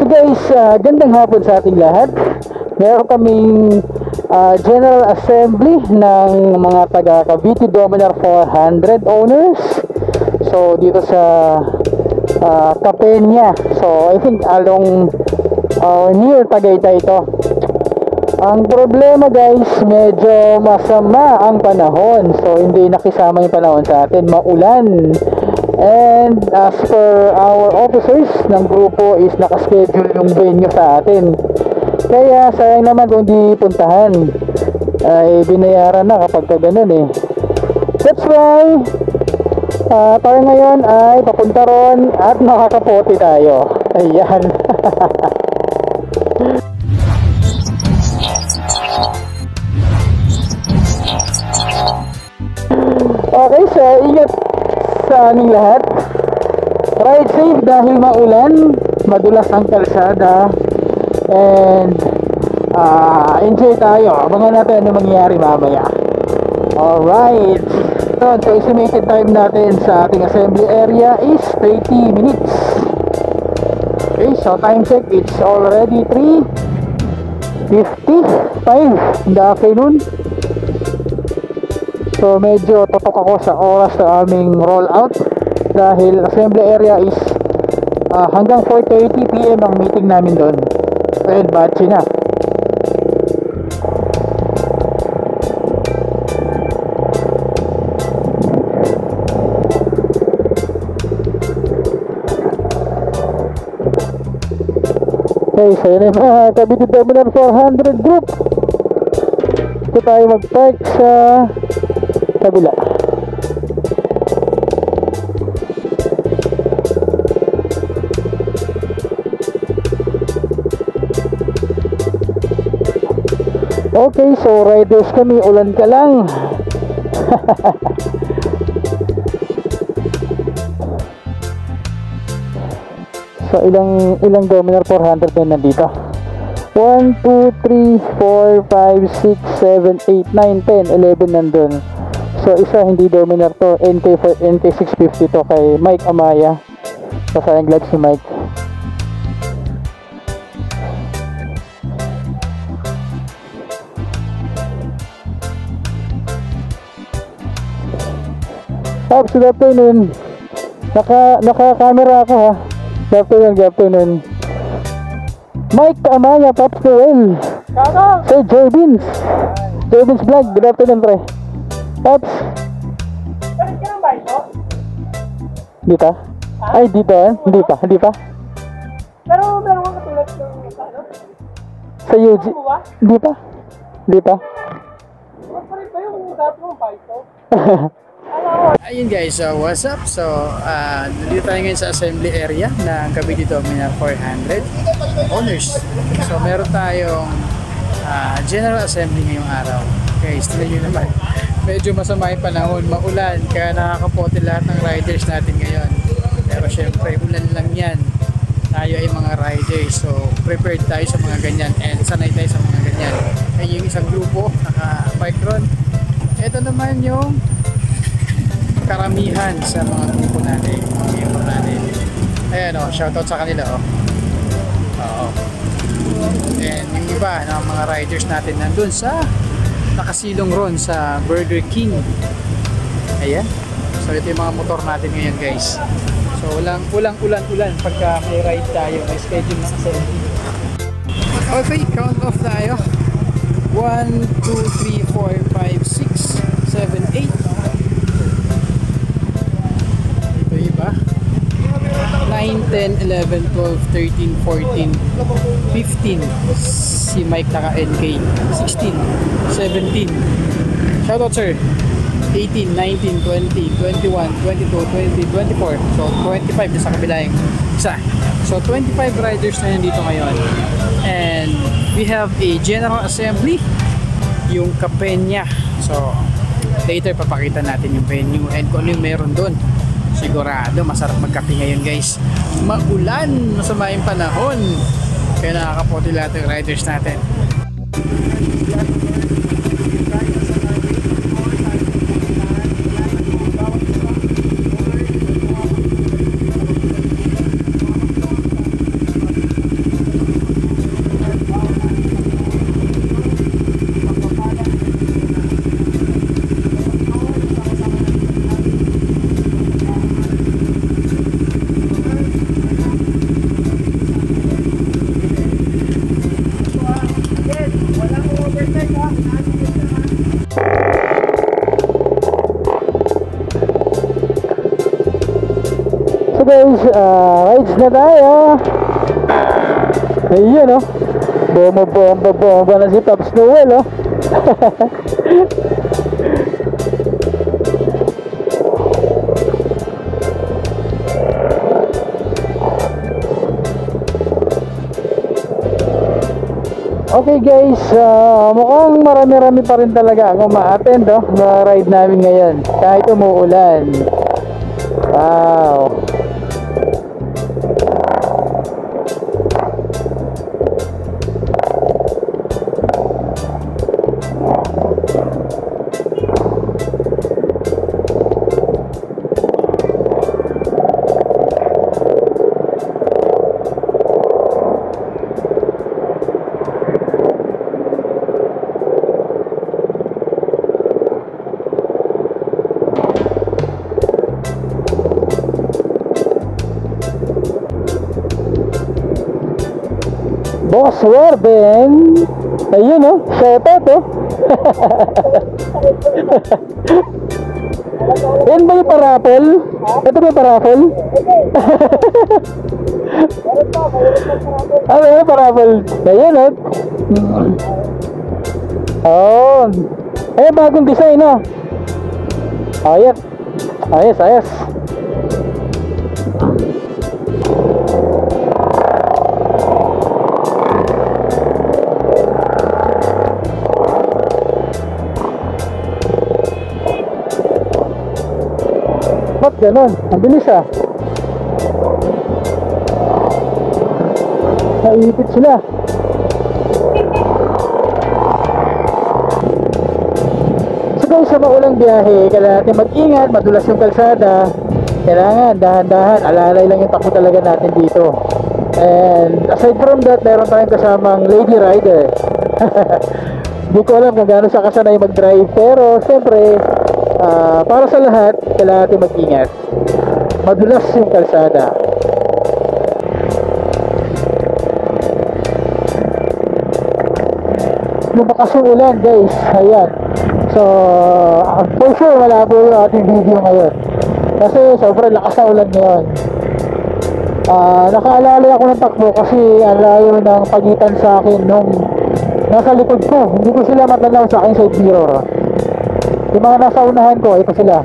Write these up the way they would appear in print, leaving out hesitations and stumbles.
guys, gandang hapon sa ating lahat. Meron kaming General Assembly ng mga taga Cavite Dominar 400 owners. So dito sa Capenia. So I think along near Tagaytay ito. Ang problema guys, medyo masama ang panahon. So hindi nakisama yung panahon sa atin, maulan. And as per our officers ng grupo is nakaschedule yung venue sa atin. Kaya sayang naman kung di puntahan. Ay binayaran na kapag ka ganun eh. That's why tayo ngayon ay papunta ron at makakapote tayo. Ayan. Okay, so ingat sa aming lahat. Ride safe dahil maulan, madulas ang kalsada. And enjoy tayo. Abangan natin ano mangyayari mamaya. Alright. So estimated time natin sa ating assembly area is 30 minutes. Okay, so time check, it's already 3:55 in the afternoon. So medyo totok ako sa oras sa aming roll out dahil assembly area is hanggang 4:30 PM ang meeting namin doon. And batch na. Okay, so yun yung mga Cavite Dominar 400 group. Ito tayo mag-park sa kabila. Okay, so riders kami, ulan ka lang. So ilang Dominar 400 na nandito? 1, 2, 3, 4, 5, 6, 7, 8, 9, 10, 11 nandun. So isa hindi Dominar to, NK650 to kay Mike Amaya. So sayang glad si Mike. Pops, good afternoon. Naka-camera ako ha. Good afternoon. Mike Amaya, Pops Noel. Sir Joybins. Joybins Vlog, good afternoon pre. Pops. Kalit ka ng ba ito? Dito? Ay, dito eh? Hindi pa. Pero meron kang katulad ng ano? Sa UG? Hindi pa. Palit ba yung dati mong ba ito? Ayun guys, so what's up? So nandito tayo ngayon sa assembly area ng Cavite Dominar 400 owners. So meron tayong general assembly ngayong araw. Guys, tignan nyo naman, medyo masama yung panahon, maulan, kaya nakakapote lahat ng riders natin ngayon. Pero syempre ulan lang yan, tayo ay mga riders, so prepared tayo sa mga ganyan and sanay tayo sa mga ganyan. Ay yung isang grupo naka-bike ron. Ito naman yung karamihan sa mga grupo natin, member natin. Ayan o, shoutout sa kanila o. Oo. And yung iba ng mga riders natin nandun sa nakasilong ron sa Burger King. Ayan. So ito yung mga motor natin ngayon guys. So ulang pagka may ride tayo, may schedule na assembly. Okay, count off tayo. 1, 2, 3, 4, 5, 6, 7, 8. 9, 10, 11, 12, 13, 14, 15. Si Mike naka NK. 16, 17. Shoutout sir. 18, 19, 20, 21, 22, 20, 24. So 25 na sa kabila yung isa. So 25 riders na dito ngayon. And we have a general assembly, yung Capenia. So later papakita natin yung venue and kung ano yung meron doon. Sigurado masarap magkape ngayon guys. Maulan, masama yung panahon, kaya nakakapote lahat ng riders natin. guys, rides na tayo. Ayun oh. Bomba na si Pops Noel oh. Okay guys, mukhang marami-rami pa rin talaga ang uma-attend na ride namin ngayon kahit umuulan. Wow. Boss Warben. Ayun oh, shoutout oh. Yan ba yung parapol? Ito ba yung parapol? Ano yung parapol? Ayun oh. Oh. Eh, bagong design oh. Ayos. Ayos. Ba't ganon? Ang bilis ah. Naipit sila. So guys, sa maulang biyahe, kailangan natin mag-ingat, madulas yung kalsada. Kailangan dahan-dahan, alalay lang yung takbo talaga natin dito. And aside from that, meron tayong kasamang lady rider. Hindi ko alam kung gaano siya kasanay mag-drive, pero siyempre para sa lahat, kailangan natin mag-ingat. Madulas yung kalsada. Lumakas yung ulan guys. Ayan. So, for sure malabo yung ating video ngayon. Kasi sobrang lakas na ulan ngayon. Nakaalala ako ng takbo kasi ang layo ng pagitan sa akin nung nasa likod ko. Hindi ko sila matanaw sa aking side mirror. Yung mga nasa unahan ko, ito sila.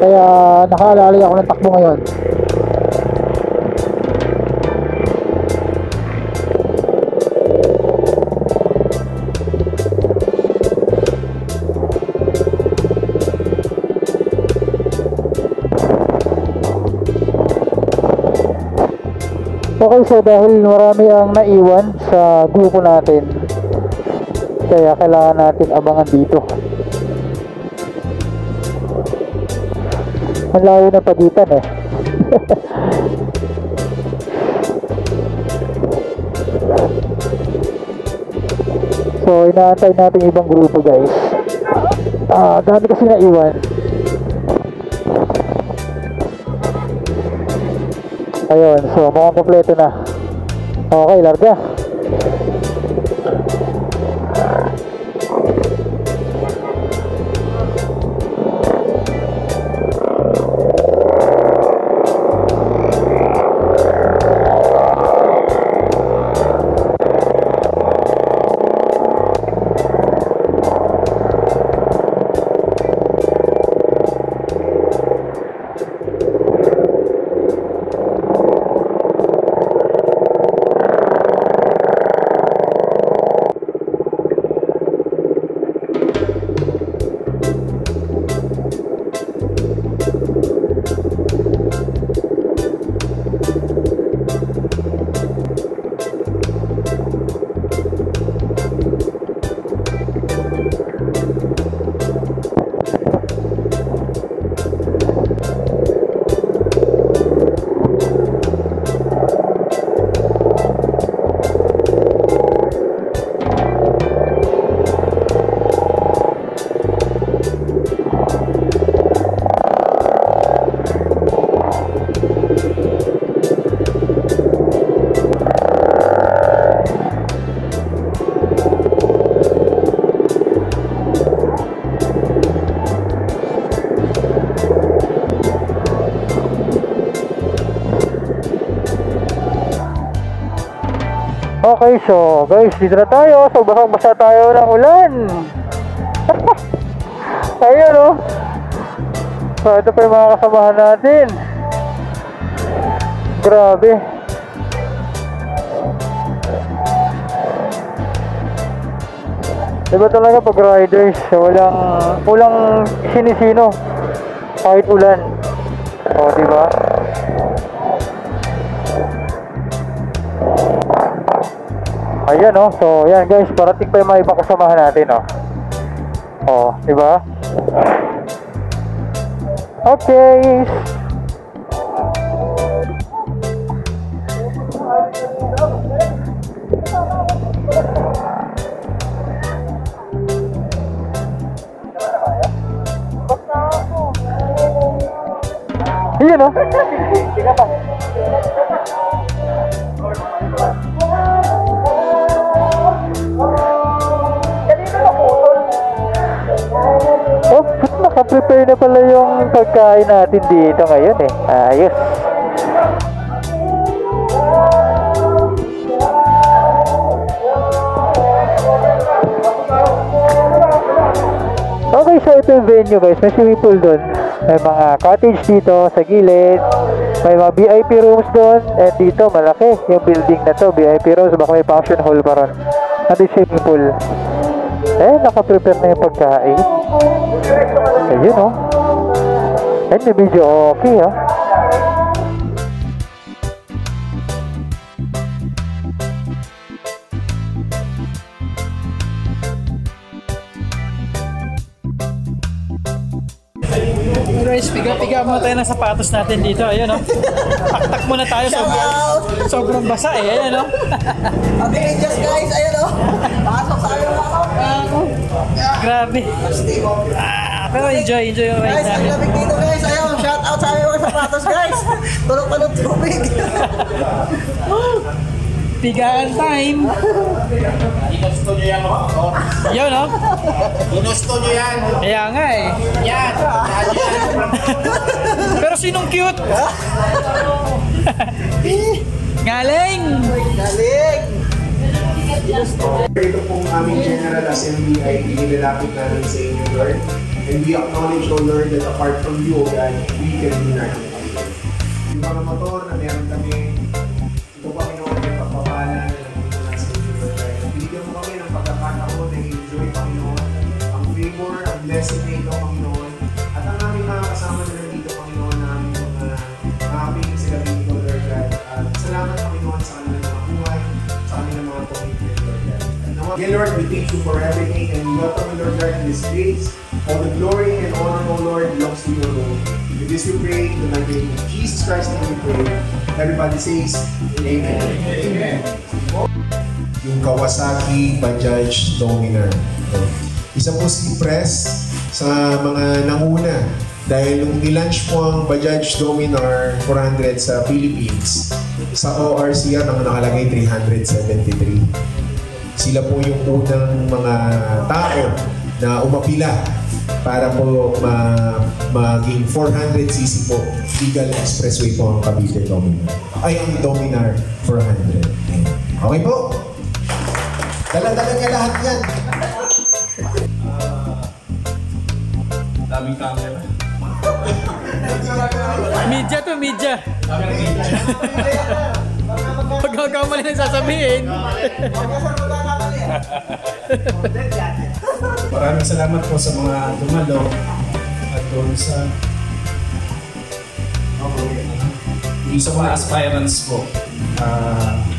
Kaya nakaalala ako ng takbo ngayon. Okay, so dahil marami ang naiwan sa grupo natin, kaya kailangan natin abangan dito. Ang layo na pagitan eh. So inaantay natin ibang grupo guys. Dami kasi naiwan. Ayun, so mukhang kompleto na. Okay, larga. Okay, so guys, dito na tayo. So basang-basa tayo ng ulan. Ayun oh. So ito pa yung mga kasamahan natin. Grabe. Diba talaga pag riders, walang sinisino kahit ulan. O, diba? Ayan o. So, yan guys, parating pa yung mga ibang kasamahan natin o. O, diba? Okay. Ayan o. Sige pa. Oh, naka-prepare na pala yung pagkain natin dito ngayon eh. Ayos. Okay, so ito yung venue guys. May swimming pool doon. May mga cottage dito sa gilid. May mga VIP rooms doon. And dito malaki yung building na to. VIP rooms. Baka may function hall pa ron. At yung swimming pool. Eh, naka-prepare na yung pagkain. Ayun oh. And may video okay ah. Guys, piga muna tayo ng sapatos natin dito. Ayun, no? Taktak muna tayo. Sobrang basa eh. Ayun, no? Avengers guys, ayun o. Pasok sa amin ako. Grabe. Pero enjoy yung ride Guys, ang namin. lamig dito guys. Ayun, shout out sa amin mga sapatos guys. Tulog pa ng tubig. Pigaan time. Ginusto nyo yan, no? Yun, no? Ginusto nyo yan. Kaya nga eh. Yan. Pero sinong cute? Galing! Galing. Ito pong aming General Assembly ay inilalapit namin sa inyo, Lord. And we acknowledge, O Lord, that apart from you, O God, we can do nothing. Yung mga motor na meron kami, ito Panginoon, yung pagpapala na nandito na sa inyo, Lord. Bigyan mo kami ng pagkakataon na enjoy, Panginoon, ang favor, ang blessing na ito, Panginoon. At ang aming mga kasama na nandito, Panginoon, na aming mga aming sila dito, Lord God. Salamat, Panginoon, sa kanilang mga buhay, sa kanilang mga commitment, Lord God. Again, Lord, we thank you for everything, and we welcome you, Lord God, in this place. All the glory and honor, O Lord, belongs to you alone. With this we pray, in the mighty name of Jesus Christ, and we pray. Everybody says, Amen. Amen. Yung Kawasaki Bajaj Dominar. Isa po si Press sa mga nanguna dahil nung nilaunch po ang Bajaj Dominar 400 sa Philippines, sa ORCR ang nakalagay 373. Sila po yung unang mga tao na umapila para po maging 400cc po. Legal expressway po ang Cavite Dominar. Ay, ang Dominar 400. Okay po? Dala-dala niya lahat yan. Daming camera. Media to, media. Pag magkamali na sasabihin. Maraming salamat po sa mga dumalo at doon sa mga aspirants po.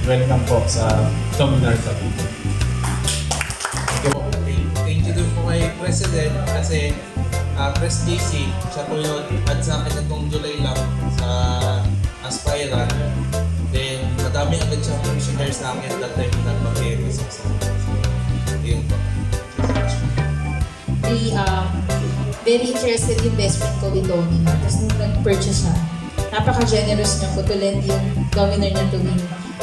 Welcome po sa Dominar Cavite. Thank you din po kay President kasi Press JC, siya po yun at sa akin itong July lang sa aspirant. Then madami agad siyang missionary sa akin that time na mag-e-resist sa yun po. Very interested yung best friend ko with Dominar. Tapos nung nag-purchase siya, napaka-generous niya ko to lend yung Dominar niya to me.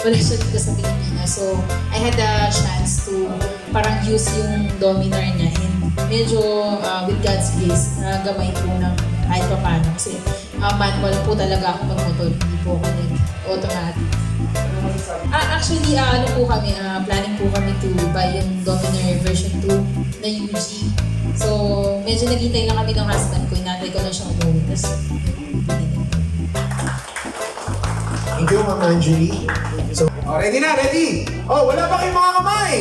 Wala siya dito sa Pilipinas. So, I had the chance to parang use yung Dominar niya. And medyo with God's grace, nagamay po ng kahit pa paano. Kasi manual po talaga ako mag-motor. Hindi po ako nag-automatic. Actually, Actually, ano po kami, planning po kami to buy yung Dominar version 2 na UG. So, medyo naghintay lang kami ng husband ko, inatay ko lang siyang umuwi. Tapos, Thank you, Ma'am Angelie. So, ready na, ready! Oh, wala pa kayong mga kamay!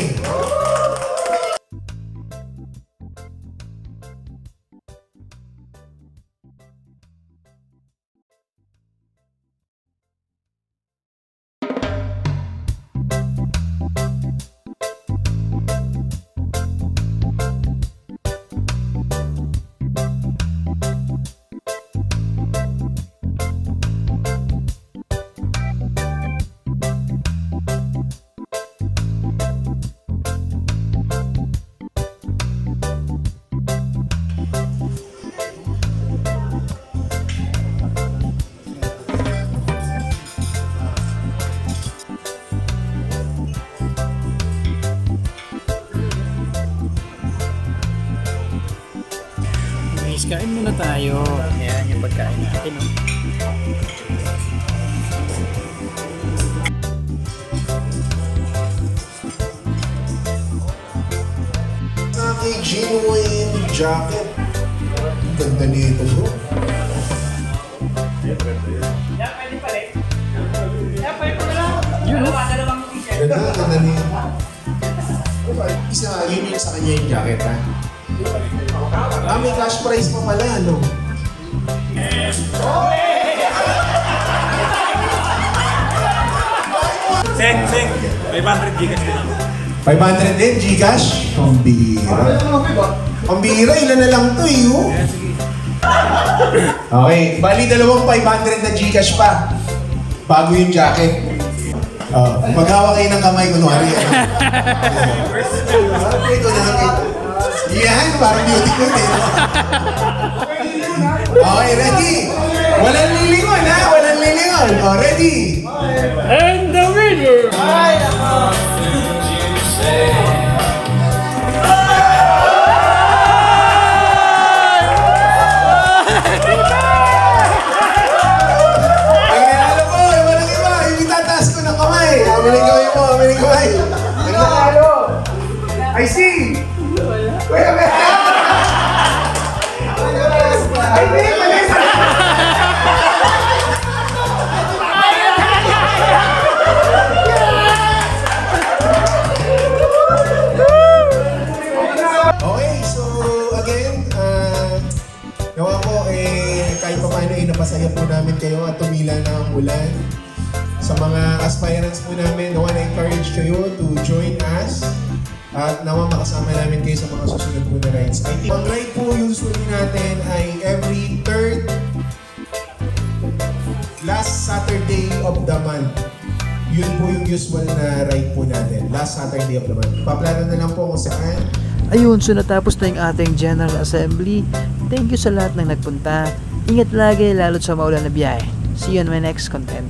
Guys, kain muna tayo. Ayan yung pagkain natin. Aking genuine jacket. Ganda nito, bro. Yan, pwede pa rin. Yan, pwede pa lang. Dalawang t-shirt. Ganda nito. Isa, yun yung sa kanya yung jacket, ha? May cash prize pa pala, no? Seng, 500 gigas din. 500 din, Gcash? Pambira. Pambira, ilan na lang to, eh, oh. Okay, bali dalawang 500 na Gcash pa. Bago yung jacket. Maghawa kayo ng kamay, kunwari. Ito na. Yan, parang beauty ko din. Okay, ready? Walang lilingon, ha? Walang lilingon. Oh, ready? And the winner! Ang nanalo po, walang iba. Yung itataas ko ng kamay. Amiling kamay mo, amiling kamay. Ang nanalo. I see. Wait a minute. I think, okay, so again, nawa po kahit pa paano napasaya po namin kayo at tumila na ang ulan. Sa mga aspirants po namin, nawa na-encourage kayo to join us at nawa makasama namin kayo sa mga susunod po na rides. I think ang ride po usually natin ay every third last Saturday of the month. Yun po yung usual na ride po natin, last Saturday of the month. Paplano na lang po kung saan. Ayun, so natapos na yung ating General Assembly. Thank you sa lahat ng nagpunta. Ingat lagi, lalo't sa maulan na biyahe. See you on my next content.